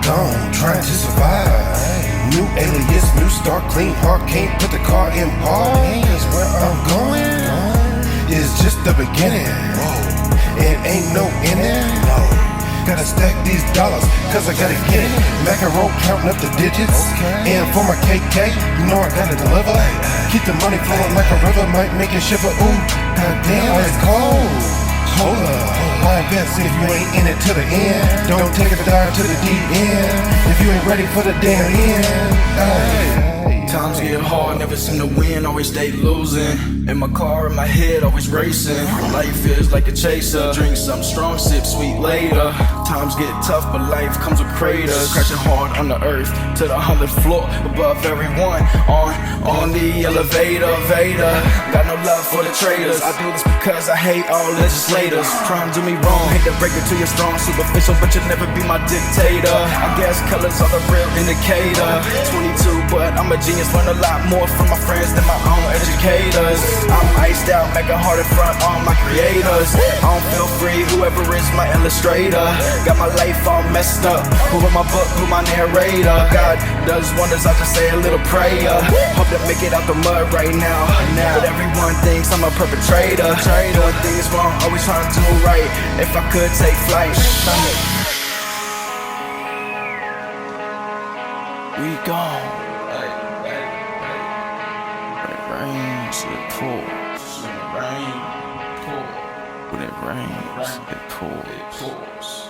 gone, trying to survive. New alias, new start, clean heart, can't put the car in park. Cause where I'm going is just the beginning. It ain't no ending. Gotta stack these dollars, cause I gotta get it. Macaron counting up the digits. And for my KK, you know I gotta deliver. Keep the money flowing like a river, might make it shiver. Ooh, goddamn, it's cold. Hold up, why invest if you ain't in it to the end? Don't take a dive to the deep end if you ain't ready for the damn end. Times get hard, never seem to win, always stay losing. In my car, in my head, always racing. Life is like a chaser. Drink something strong, sip sweet later. Times get tough, but life comes with craters. Crashing hard on the earth to the 100th floor, above everyone. On the elevator, Vader. Got no love for the traitors. I do this because I hate all legislators. Trying to do me wrong, hate to break it to you strong, superficial, but you'll never be my dictator. I guess colors are the real indicator. 22, but I'm a genius. Learn a lot more from my friends than my own educators. I'm iced out, make a heart in front on my creators. I don't feel free, whoever is my illustrator. Got my life all messed up. Who wrote my book, who my narrator? God does wonders, I just say a little prayer. Hope to make it out the mud right now. But everyone thinks I'm a perpetrator. Doing things wrong, always trying to do right. If I could take flight, we gone. Rains, it pours. When it rains, it pours.